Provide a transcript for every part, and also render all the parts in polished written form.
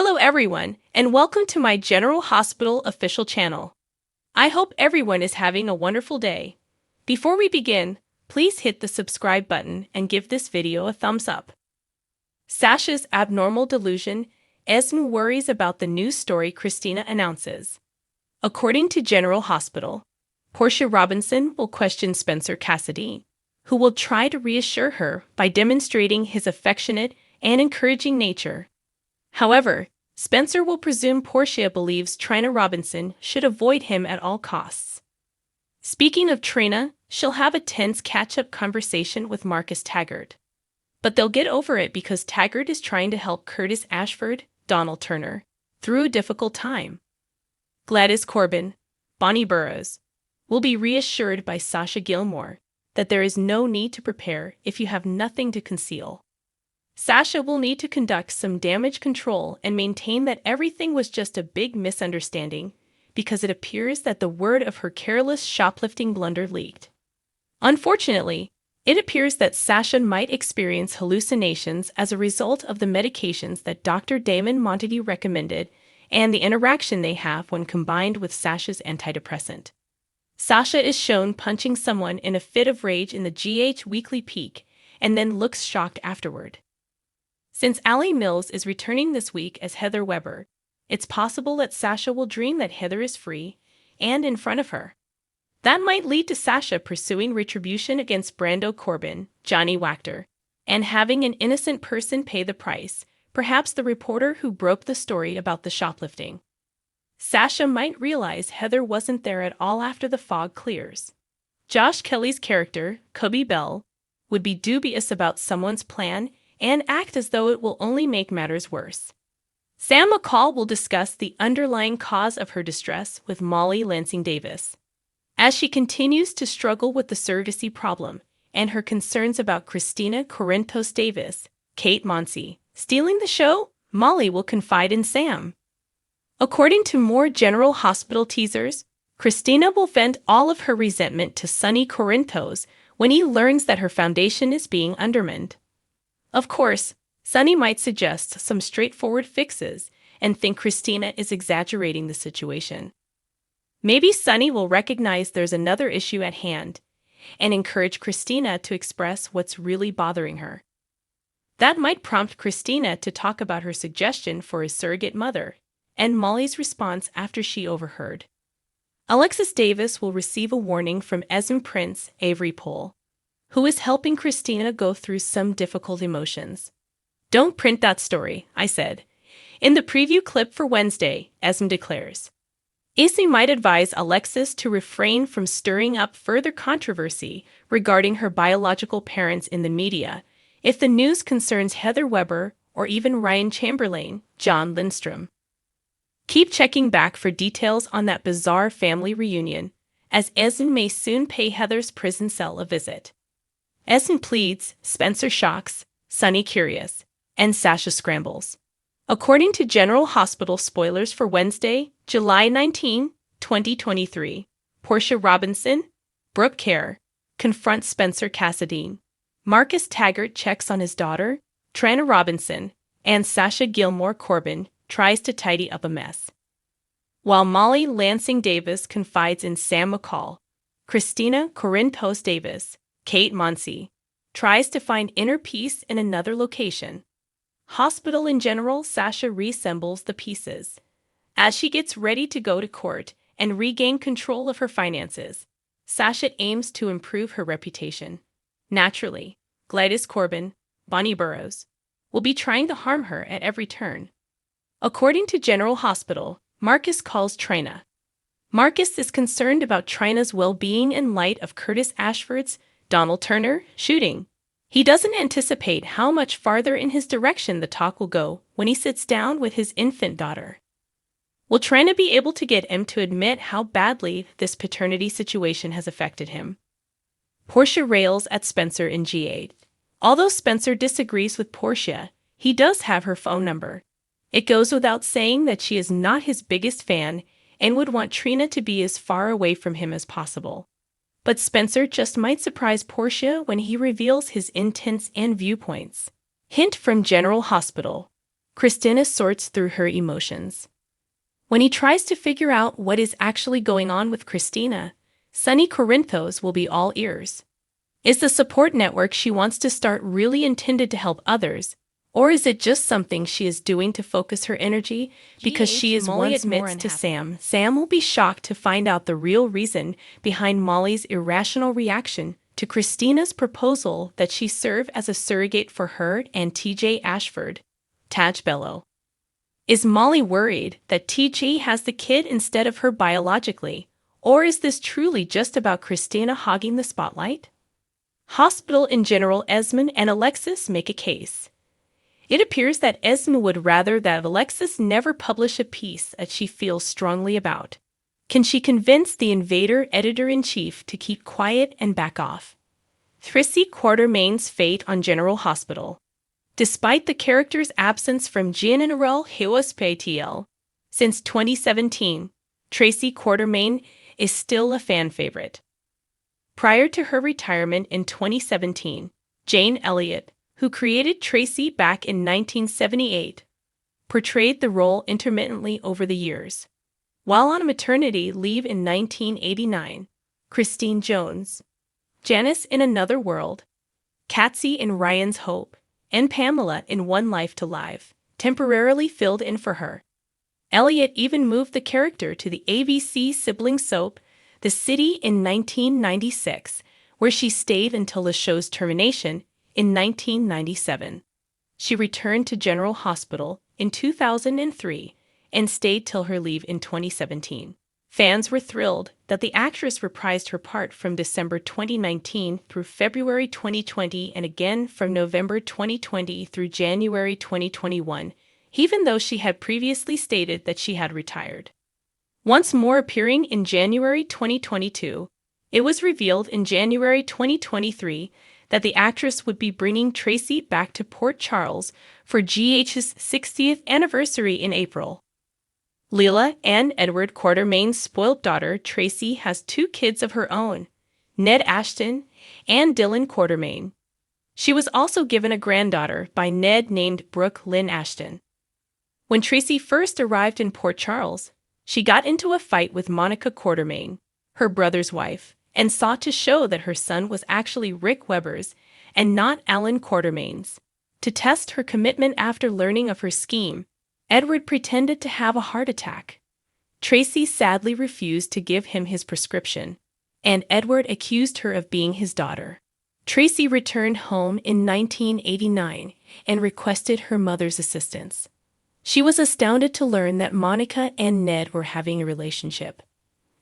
Hello everyone, and welcome to my General Hospital official channel. I hope everyone is having a wonderful day. Before we begin, please hit the subscribe button and give this video a thumbs up. Sasha's abnormal delusion. Esme worries about the news story Kristina announces. According to General Hospital, Portia Robinson will question Spencer Cassidy, who will try to reassure her by demonstrating his affectionate and encouraging nature. However, Spencer will presume Portia believes Trina Robinson should avoid him at all costs. Speaking of Trina, she'll have a tense catch-up conversation with Marcus Taggart. But they'll get over it because Taggart is trying to help Curtis Ashford, Donald Turner, through a difficult time. Gladys Corbin, Bonnie Burroughs, will be reassured by Sasha Gilmore that there is no need to prepare if you have nothing to conceal. Sasha will need to conduct some damage control and maintain that everything was just a big misunderstanding because it appears that the word of her careless shoplifting blunder leaked. Unfortunately, it appears that Sasha might experience hallucinations as a result of the medications that Dr. Damon Montague recommended and the interaction they have when combined with Sasha's antidepressant. Sasha is shown punching someone in a fit of rage in the GH Weekly Peek and then looks shocked afterward. Since Allie Mills is returning this week as Heather Weber, it's possible that Sasha will dream that Heather is free and in front of her. That might lead to Sasha pursuing retribution against Brando Corbin, Johnny Wachter, and having an innocent person pay the price, perhaps the reporter who broke the story about the shoplifting. Sasha might realize Heather wasn't there at all after the fog clears. Josh Kelly's character, Cubby Bell, would be dubious about someone's plan and act as though it will only make matters worse. Sam McCall will discuss the underlying cause of her distress with Molly Lansing Davis. As she continues to struggle with the surrogacy problem and her concerns about Kristina Corinthos Davis, Kate Monsey, stealing the show, Molly will confide in Sam. According to more General Hospital teasers, Kristina will vent all of her resentment to Sonny Corinthos when he learns that her foundation is being undermined. Of course, Sonny might suggest some straightforward fixes and think Kristina is exaggerating the situation. Maybe Sonny will recognize there's another issue at hand and encourage Kristina to express what's really bothering her. That might prompt Kristina to talk about her suggestion for a surrogate mother and Molly's response after she overheard. Alexis Davis will receive a warning from Esme Prince Avery Pohl, who is helping Kristina go through some difficult emotions. "Don't print that story," I said. In the preview clip for Wednesday, Esme declares. Esme might advise Alexis to refrain from stirring up further controversy regarding her biological parents in the media if the news concerns Heather Weber or even Ryan Chamberlain, John Lindstrom. Keep checking back for details on that bizarre family reunion, as Esme may soon pay Heather's prison cell a visit. Esme pleads, Spencer shocks, Sonny curious, and Sasha scrambles. According to General Hospital spoilers for Wednesday, July 19, 2023, Portia Robinson, Brooke Kerr, confronts Spencer Cassidy. Marcus Taggart checks on his daughter, Trina Robinson, and Sasha Gilmore Corbin tries to tidy up a mess. While Molly Lansing Davis confides in Sam McCall, Kristina Corinthos Davis, Kate Monsey, tries to find inner peace in another location. Hospital in general, Sasha reassembles the pieces. As she gets ready to go to court and regain control of her finances, Sasha aims to improve her reputation. Naturally, Gladys Corbin, Bonnie Burroughs, will be trying to harm her at every turn. According to General Hospital, Marcus calls Trina. Marcus is concerned about Trina's well-being in light of Curtis Ashford's Donald Turner shooting. He doesn't anticipate how much farther in his direction the talk will go when he sits down with his infant daughter. Will Trina be able to get him to admit how badly this paternity situation has affected him? Portia rails at Spencer in G8. Although Spencer disagrees with Portia, he does have her phone number. It goes without saying that she is not his biggest fan and would want Trina to be as far away from him as possible. But Spencer just might surprise Portia when he reveals his intents and viewpoints. Hint from General Hospital. Kristina sorts through her emotions. When he tries to figure out what is actually going on with Kristina, Sunny Corinthos will be all ears. Is the support network she wants to start really intended to help others, or is it just something she is doing to focus her energy because she is Molly once more admits to unhappy. Sam will be shocked to find out the real reason behind Molly's irrational reaction to Kristina's proposal that she serve as a surrogate for her and TJ Ashford, Taj Bello. Is Molly worried that TJ has the kid instead of her biologically, or is this truly just about Kristina hogging the spotlight? Hospital in general, Esme and Alexis make a case. It appears that Esme would rather that Alexis never publish a piece that she feels strongly about. Can she convince the invader editor-in-chief to keep quiet and back off? Tracy Quartermain's fate on General Hospital. Despite the character's absence from General Hospital since 2017, Tracy Quartermain is still a fan favorite. Prior to her retirement in 2017, Jane Elliott, who created Tracy back in 1978, portrayed the role intermittently over the years. While on maternity leave in 1989, Christine Jones, Janice in Another World, Katsy in Ryan's Hope, and Pamela in One Life to Live temporarily filled in for her. Elliott even moved the character to the ABC sibling soap The City in 1996, where she stayed until the show's termination in 1997. She returned to General Hospital in 2003 and stayed till her leave in 2017. Fans were thrilled that the actress reprised her part from December 2019 through February 2020 and again from November 2020 through January 2021, even though she had previously stated that she had retired. Once more appearing in January 2022, it was revealed in January 2023 that the actress would be bringing Tracy back to Port Charles for GH's 60th anniversary in April. Leela Ann Edward Quartermain's spoilt daughter Tracy has 2 kids of her own, Ned Ashton and Dylan Quartermain. She was also given a granddaughter by Ned named Brooke Lynn Ashton. When Tracy first arrived in Port Charles, she got into a fight with Monica Quartermain, her brother's wife, and sought to show that her son was actually Rick Weber's and not Alan Quartermain's. To test her commitment after learning of her scheme, Edward pretended to have a heart attack. Tracy sadly refused to give him his prescription, and Edward accused her of being his daughter. Tracy returned home in 1989 and requested her mother's assistance. She was astounded to learn that Monica and Ned were having a relationship.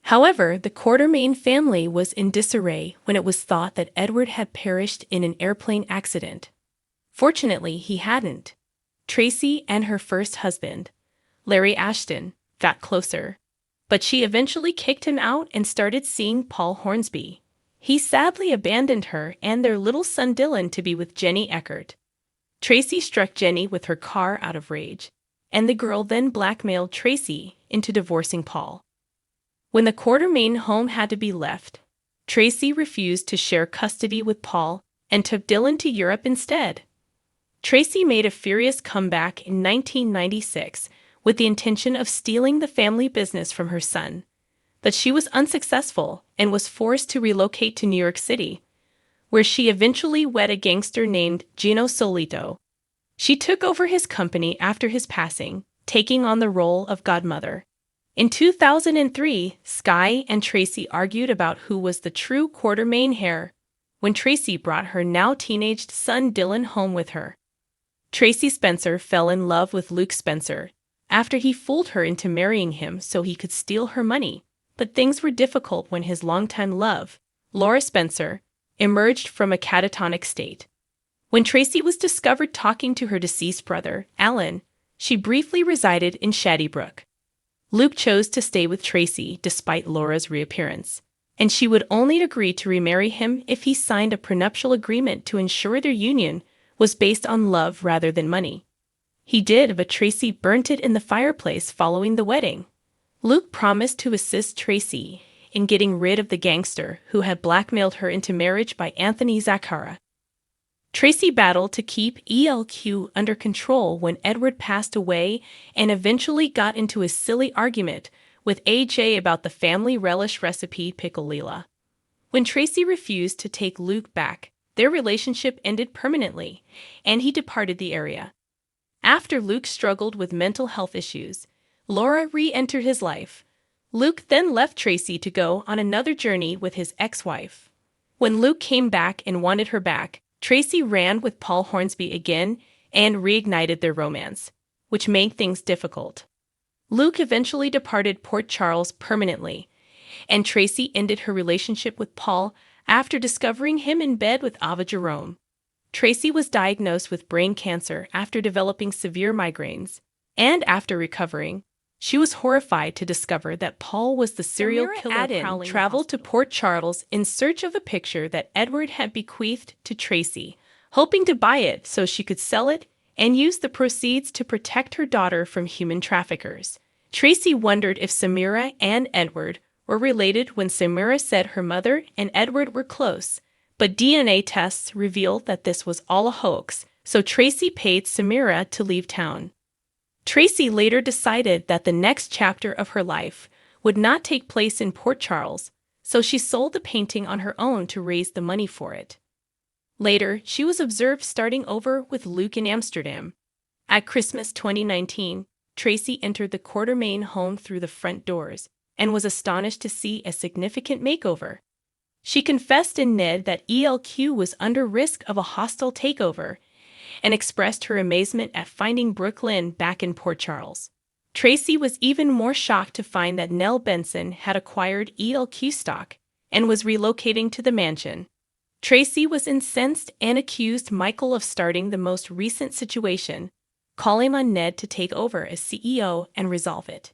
However, the Quartermain family was in disarray when it was thought that Edward had perished in an airplane accident. Fortunately, he hadn't. Tracy and her first husband, Larry Ashton, got closer, but she eventually kicked him out and started seeing Paul Hornsby. He sadly abandoned her and their little son Dylan to be with Jenny Eckert. Tracy struck Jenny with her car out of rage, and the girl then blackmailed Tracy into divorcing Paul. When the Quartermain home had to be left, Tracy refused to share custody with Paul and took Dylan to Europe instead. Tracy made a furious comeback in 1996 with the intention of stealing the family business from her son, but she was unsuccessful and was forced to relocate to New York City, where she eventually wed a gangster named Gino Solito. She took over his company after his passing, taking on the role of godmother. In 2003, Sky and Tracy argued about who was the true Quartermain heir when Tracy brought her now teenaged son Dylan home with her. Tracy Spencer fell in love with Luke Spencer after he fooled her into marrying him so he could steal her money, but things were difficult when his longtime love, Laura Spencer, emerged from a catatonic state. When Tracy was discovered talking to her deceased brother, Alan, she briefly resided in Shaddybrook. Luke chose to stay with Tracy despite Laura's reappearance, and she would only agree to remarry him if he signed a prenuptial agreement to ensure their union was based on love rather than money. He did, but Tracy burnt it in the fireplace following the wedding. Luke promised to assist Tracy in getting rid of the gangster who had blackmailed her into marriage by Anthony Zaccara. Tracy battled to keep ELQ under control when Edward passed away and eventually got into a silly argument with AJ about the family relish recipe pickle Leela. When Tracy refused to take Luke back, their relationship ended permanently, and he departed the area. After Luke struggled with mental health issues, Laura re-entered his life. Luke then left Tracy to go on another journey with his ex-wife. When Luke came back and wanted her back, Tracy ran with Paul Hornsby again and reignited their romance, which made things difficult. Luke eventually departed Port Charles permanently, and Tracy ended her relationship with Paul after discovering him in bed with Ava Jerome. Tracy was diagnosed with brain cancer after developing severe migraines, and after recovering, she was horrified to discover that Paul was the serial killer prowling traveled to Port Charles in search of a picture that Edward had bequeathed to Tracy, hoping to buy it so she could sell it and use the proceeds to protect her daughter from human traffickers. Tracy wondered if Samira and Edward were related when Samira said her mother and Edward were close, but DNA tests revealed that this was all a hoax, so Tracy paid Samira to leave town. Tracy later decided that the next chapter of her life would not take place in Port Charles, so she sold the painting on her own to raise the money for it. Later, she was observed starting over with Luke in Amsterdam. At Christmas 2019, Tracy entered the Quartermain home through the front doors and was astonished to see a significant makeover. She confessed in Ned that ELQ was under risk of a hostile takeover and expressed her amazement at finding Brooke Lynn back in Port Charles. Tracy was even more shocked to find that Nell Benson had acquired ELQ stock and was relocating to the mansion. Tracy was incensed and accused Michael of starting the most recent situation, calling on Ned to take over as CEO and resolve it.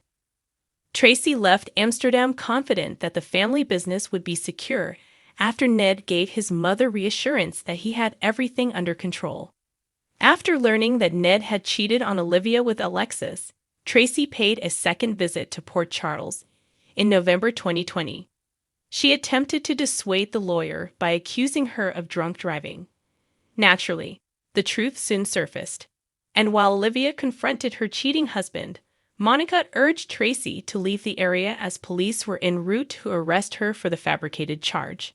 Tracy left Amsterdam confident that the family business would be secure after Ned gave his mother reassurance that he had everything under control. After learning that Ned had cheated on Olivia with Alexis, Tracy paid a second visit to Port Charles in November 2020. She attempted to dissuade the lawyer by accusing her of drunk driving. Naturally, the truth soon surfaced, and while Olivia confronted her cheating husband, Monica urged Tracy to leave the area as police were en route to arrest her for the fabricated charge.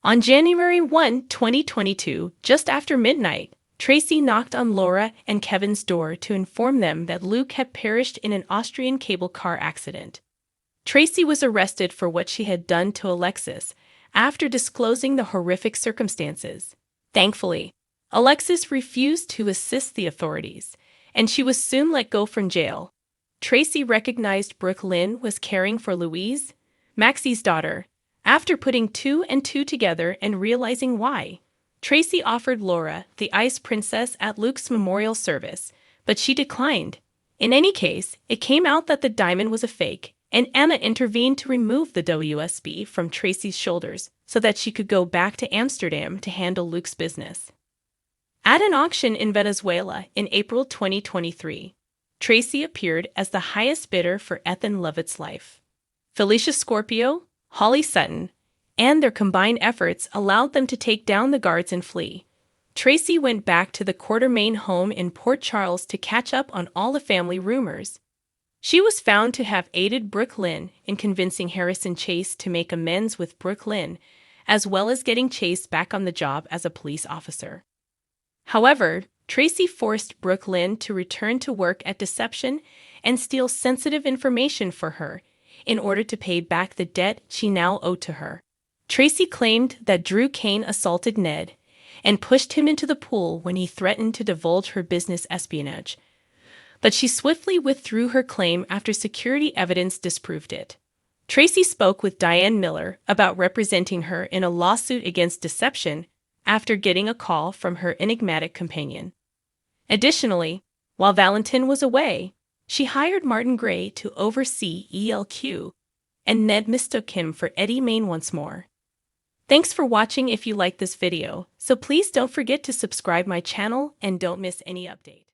On January 1, 2022, just after midnight, Tracy knocked on Laura and Kevin's door to inform them that Luke had perished in an Austrian cable car accident. Tracy was arrested for what she had done to Alexis after disclosing the horrific circumstances. Thankfully, Alexis refused to assist the authorities, and she was soon let go from jail. Tracy recognized Brooke Lynn was caring for Louise, Maxie's daughter, after putting two and two together and realizing why. Tracy offered Laura the Ice Princess at Luke's memorial service, but she declined. In any case, it came out that the diamond was a fake, and Anna intervened to remove the WSB from Tracy's shoulders so that she could go back to Amsterdam to handle Luke's business. At an auction in Venezuela in April 2023, Tracy appeared as the highest bidder for Ethan Lovett's life. Felicia Scorpio, Holly Sutton, and their combined efforts allowed them to take down the guards and flee. Tracy went back to the Quartermain home in Port Charles to catch up on all the family rumors. She was found to have aided Brooke Lynn in convincing Harrison Chase to make amends with Brooke Lynn, as well as getting Chase back on the job as a police officer. However, Tracy forced Brooke Lynn to return to work at Deception and steal sensitive information for her in order to pay back the debt she now owed to her. Tracy claimed that Drew Kane assaulted Ned and pushed him into the pool when he threatened to divulge her business espionage, but she swiftly withdrew her claim after security evidence disproved it. Tracy spoke with Diane Miller about representing her in a lawsuit against Deception after getting a call from her enigmatic companion. Additionally, while Valentin was away, she hired Martin Gray to oversee ELQ, and Ned mistook him for Eddie Main once more. Thanks for watching. If you like this video, so please don't forget to subscribe my channel and don't miss any updates.